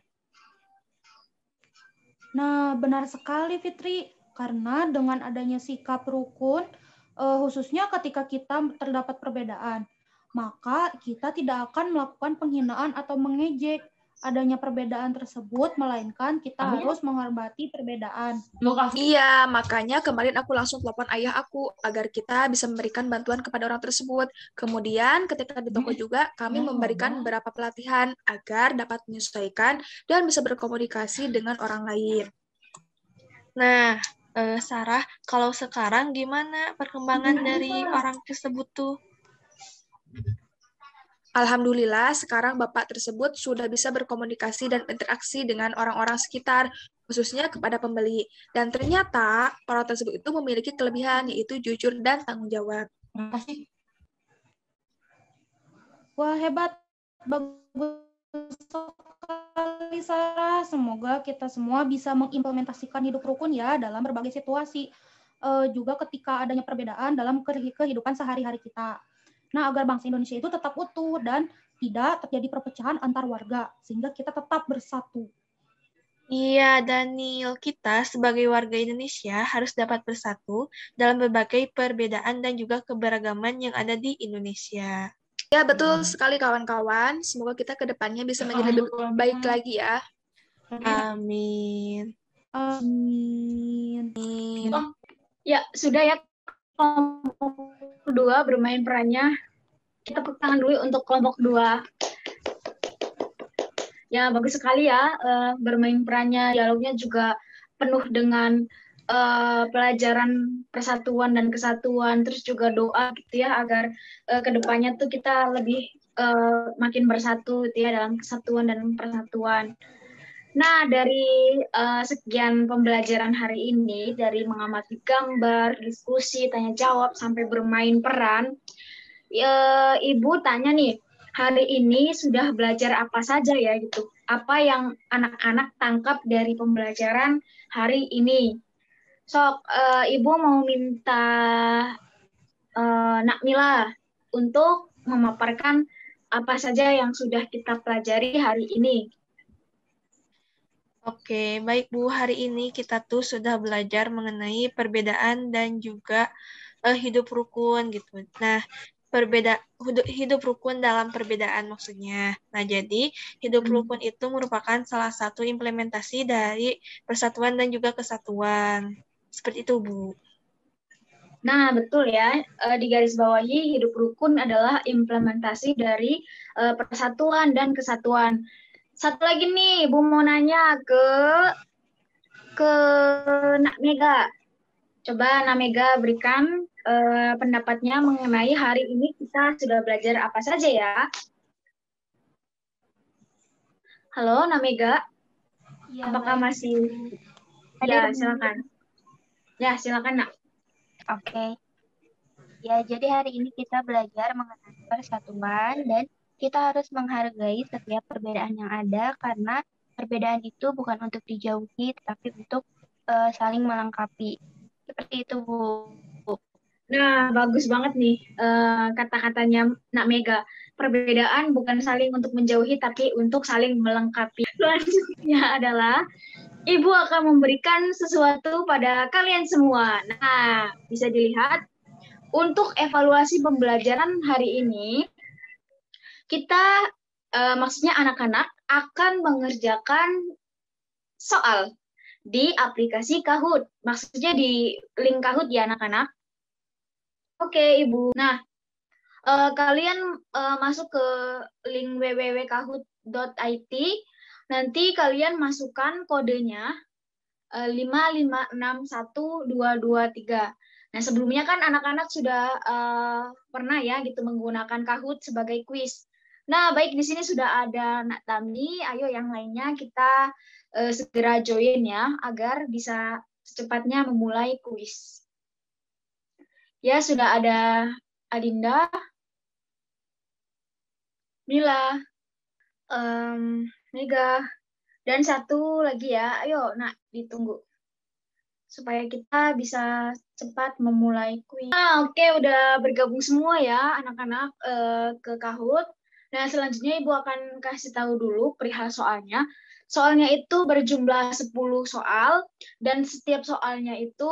Nah, benar sekali Fitri, karena dengan adanya sikap rukun, khususnya ketika kita terdapat perbedaan, maka kita tidak akan melakukan penghinaan atau mengejek adanya perbedaan tersebut, melainkan kita harus menghormati perbedaan. Iya, makanya kemarin aku langsung telepon ayah aku agar kita bisa memberikan bantuan kepada orang tersebut. Kemudian ketika di toko juga kami memberikan beberapa pelatihan agar dapat menyesuaikan dan bisa berkomunikasi dengan orang lain. Nah, Sarah, kalau sekarang gimana perkembangan dari orang tersebut tuh? Alhamdulillah, sekarang Bapak tersebut sudah bisa berkomunikasi dan berinteraksi dengan orang-orang sekitar, khususnya kepada pembeli. Dan ternyata orang tersebut itu memiliki kelebihan, yaitu jujur dan tanggung jawab. Wah, hebat. Bagus sekali, Sarah. Semoga kita semua bisa mengimplementasikan hidup rukun ya dalam berbagai situasi. Juga ketika adanya perbedaan dalam kehidupan sehari-hari kita. Nah, agar bangsa Indonesia itu tetap utuh dan tidak terjadi perpecahan antar warga, sehingga kita tetap bersatu. Iya, Daniel, kita sebagai warga Indonesia harus dapat bersatu dalam berbagai perbedaan dan juga keberagaman yang ada di Indonesia. Ya, betul sekali kawan-kawan. Semoga kita ke depannya bisa menjadi lebih baik lagi ya. Amin. Amin. Ya, sudah ya. Kelompok kedua bermain perannya. Kita tepuk tangan dulu untuk kelompok kedua. Ya, bagus sekali ya bermain perannya. Dialognya juga penuh dengan pelajaran persatuan dan kesatuan, terus juga doa gitu ya agar kedepannya tuh kita lebih makin bersatu gitu ya dalam kesatuan dan persatuan. Nah, dari sekian pembelajaran hari ini, dari mengamati gambar, diskusi, tanya jawab, sampai bermain peran, Ibu tanya nih, hari ini sudah belajar apa saja ya gitu? Apa yang anak-anak tangkap dari pembelajaran hari ini? Sok, Ibu mau minta Nak Mila untuk memaparkan apa saja yang sudah kita pelajari hari ini. Oke, baik Bu. Hari ini kita tuh sudah belajar mengenai perbedaan dan juga hidup rukun gitu. Nah, hidup rukun dalam perbedaan maksudnya. Nah, jadi hidup rukun itu merupakan salah satu implementasi dari persatuan dan juga kesatuan. Seperti itu, Bu. Nah, betul ya. Di garis bawahi, hidup rukun adalah implementasi dari persatuan dan kesatuan. Satu lagi nih, Bu mau nanya ke Nak Mega. Coba Nak Mega berikan pendapatnya mengenai hari ini kita sudah belajar apa saja ya. Halo Nak Mega. Ya, apakah masih? Ya, silakan. Ya, silakan Nak. Oke. Ya, jadi hari ini kita belajar mengenai persatuan dan kita harus menghargai setiap perbedaan yang ada karena perbedaan itu bukan untuk dijauhi, tapi untuk saling melengkapi. Seperti itu, Bu. Nah, bagus banget nih kata-katanya Nak Mega. Perbedaan bukan saling untuk menjauhi, tapi untuk saling melengkapi. Selanjutnya adalah Ibu akan memberikan sesuatu pada kalian semua. Nah, bisa dilihat untuk evaluasi pembelajaran hari ini, kita maksudnya anak-anak akan mengerjakan soal di aplikasi Kahoot. Maksudnya di link Kahoot ya anak-anak. Oke, Ibu. Nah, kalian masuk ke link www.kahoot.it. Nanti kalian masukkan kodenya 5561223. Nah, sebelumnya kan anak-anak sudah pernah ya gitu menggunakan Kahoot sebagai kuis. Nah, baik di sini sudah ada Nak Tami, ayo yang lainnya kita segera join ya agar bisa secepatnya memulai kuis. Ya, sudah ada Adinda, Mila, Mega, dan satu lagi ya. Ayo, Nak, ditunggu supaya kita bisa cepat memulai kuis. Nah, oke, udah bergabung semua ya anak-anak ke Kahoot. Nah, selanjutnya Ibu akan kasih tahu dulu perihal soalnya. Soalnya itu berjumlah 10 soal, dan setiap soalnya itu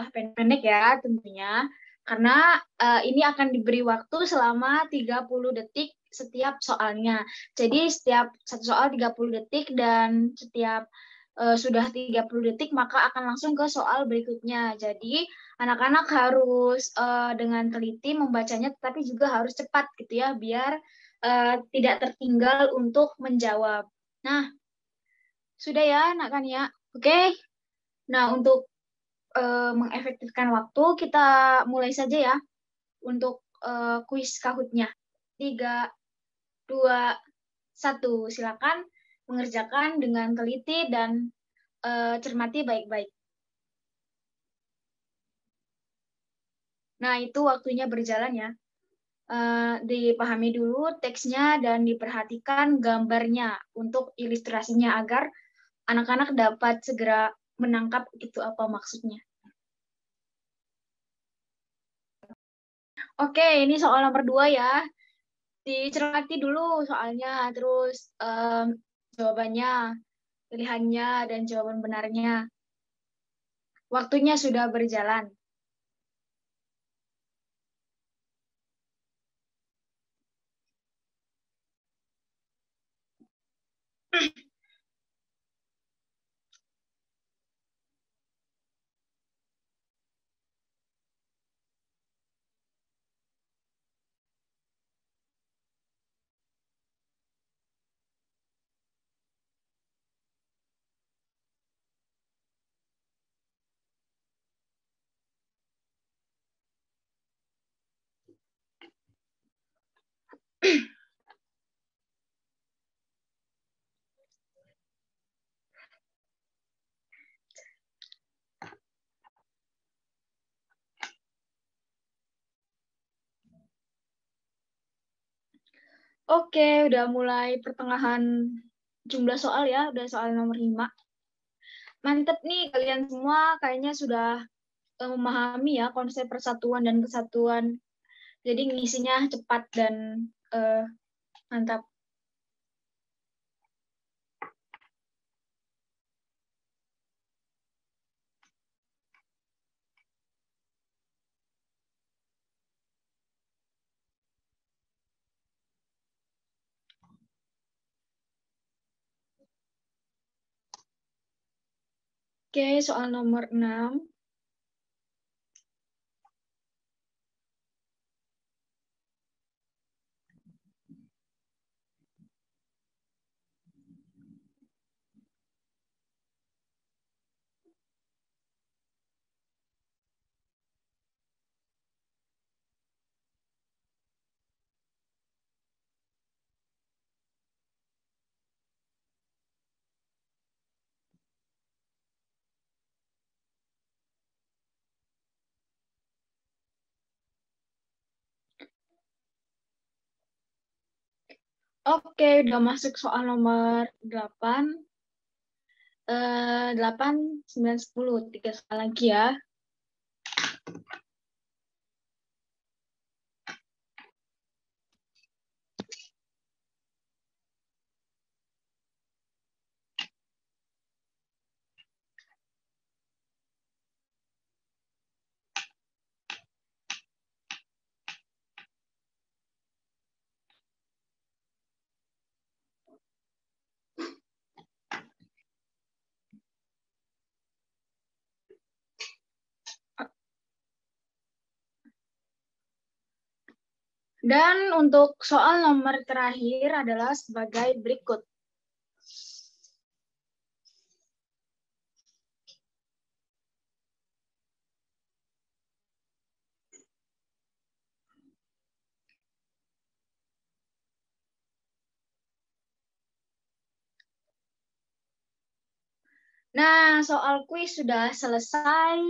pendek ya tentunya, karena ini akan diberi waktu selama 30 detik setiap soalnya. Jadi setiap satu soal 30 detik, dan setiap sudah 30 detik maka akan langsung ke soal berikutnya. Jadi anak-anak harus dengan teliti membacanya, tetapi juga harus cepat gitu ya, biar tidak tertinggal untuk menjawab. Nah, sudah ya Nak Kania? Oke. Nah, untuk mengefektifkan waktu, kita mulai saja ya untuk kuis Kahoot-nya. 3, 2, 1. Silakan mengerjakan dengan teliti dan cermati baik-baik. Nah, itu waktunya berjalan ya. Dipahami dulu teksnya dan diperhatikan gambarnya untuk ilustrasinya agar anak-anak dapat segera menangkap itu apa maksudnya. Oke, ini soal nomor 2 ya. Dicermati dulu soalnya, terus jawabannya, pilihannya, dan jawaban benarnya. Waktunya sudah berjalan. Oke, udah mulai pertengahan jumlah soal ya, udah soal nomor 5. Mantep nih, kalian semua kayaknya sudah memahami ya konsep persatuan dan kesatuan. Jadi ngisinya cepat dan mantap. Oke, soal nomor 6. Oke, udah masuk soal nomor 8. 8, 9, 10. 3 soal lagi ya. Dan untuk soal nomor terakhir adalah sebagai berikut. Nah, soal kuis sudah selesai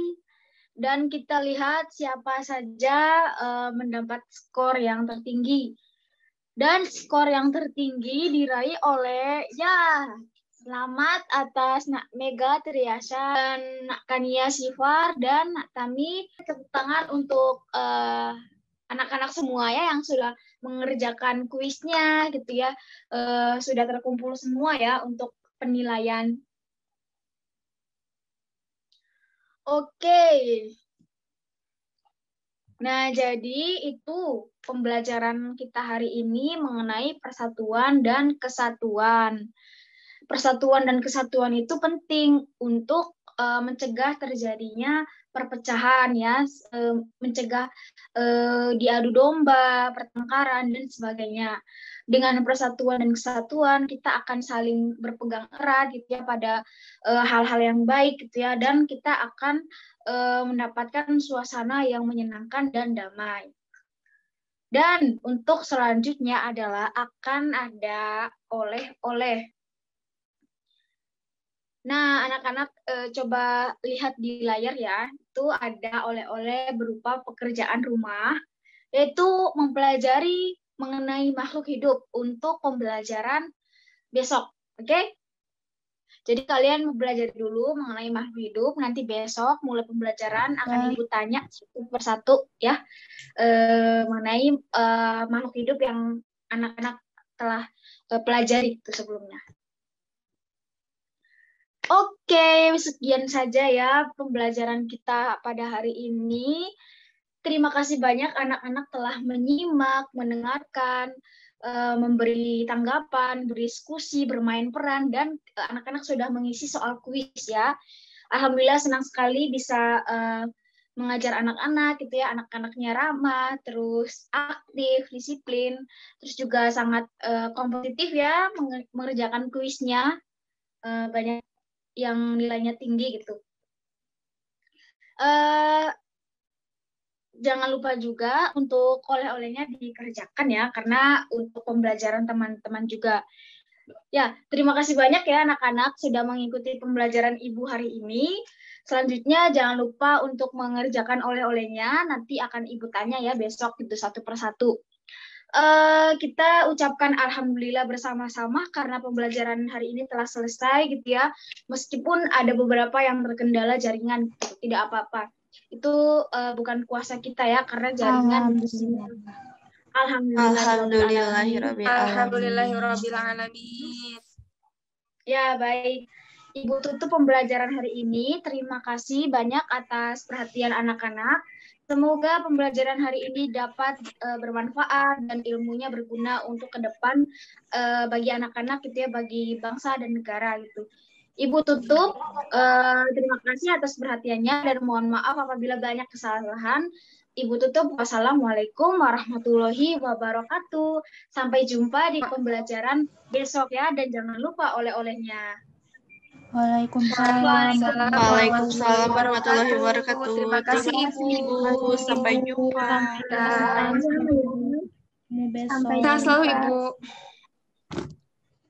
dan kita lihat siapa saja mendapat skor yang tertinggi. Dan skor yang tertinggi diraih oleh, ya, selamat atas Nak Mega Triasa dan Nak Kania Sifar dan Nak Tami. Tepuk tangan untuk anak-anak semua ya yang sudah mengerjakan kuisnya gitu ya. Sudah terkumpul semua ya untuk penilaian. Oke. Nah, jadi itu pembelajaran kita hari ini mengenai persatuan dan kesatuan. Persatuan dan kesatuan itu penting untuk mencegah terjadinya perpecahan ya, mencegah diadu domba, pertengkaran dan sebagainya. Dengan persatuan dan kesatuan kita akan saling berpegang erat gitu ya pada hal-hal yang baik gitu ya, dan kita akan mendapatkan suasana yang menyenangkan dan damai. Dan untuk selanjutnya adalah akan ada oleh-oleh. Nah, anak-anak coba lihat di layar ya, itu ada oleh-oleh berupa pekerjaan rumah, yaitu mempelajari mengenai makhluk hidup untuk pembelajaran besok, oke? Jadi kalian belajar dulu mengenai makhluk hidup, nanti besok mulai pembelajaran akan Ibu tanya satu persatu ya, mengenai makhluk hidup yang anak-anak telah pelajari itu sebelumnya. Oke, sekian saja ya pembelajaran kita pada hari ini. Terima kasih banyak anak-anak telah menyimak, mendengarkan, memberi tanggapan, berdiskusi, bermain peran, dan anak-anak sudah mengisi soal kuis ya. Alhamdulillah senang sekali bisa mengajar anak-anak gitu ya, anak-anaknya ramah, terus aktif, disiplin, terus juga sangat kompetitif ya mengerjakan kuisnya, banyak yang nilainya tinggi gitu. Jangan lupa juga untuk oleh-olehnya dikerjakan ya, karena untuk pembelajaran teman-teman juga. Ya, terima kasih banyak ya anak-anak sudah mengikuti pembelajaran Ibu hari ini. Selanjutnya jangan lupa untuk mengerjakan oleh-olehnya, nanti akan Ibu tanya ya besok itu satu persatu. Kita ucapkan alhamdulillah bersama-sama karena pembelajaran hari ini telah selesai gitu ya. Meskipun ada beberapa yang terkendala jaringan, tidak apa-apa. Itu bukan kuasa kita ya, karena jaringan di sini. Alhamdulillahirabbil alamin. Ya, baik. Ibu tutup pembelajaran hari ini. Terima kasih banyak atas perhatian anak-anak. Semoga pembelajaran hari ini dapat bermanfaat dan ilmunya berguna untuk ke depan bagi anak-anak gitu ya, bagi bangsa dan negara gitu. Ibu tutup, terima kasih atas perhatiannya dan mohon maaf apabila banyak kesalahan. Ibu tutup, wassalamualaikum warahmatullahi wabarakatuh. Sampai jumpa di pembelajaran besok ya, dan jangan lupa oleh-olehnya. Waalaikumsalam warahmatullahi wabarakatuh. Terima kasih Ibu. Sampai jumpa. Sampai besok. Sehat selalu Ibu.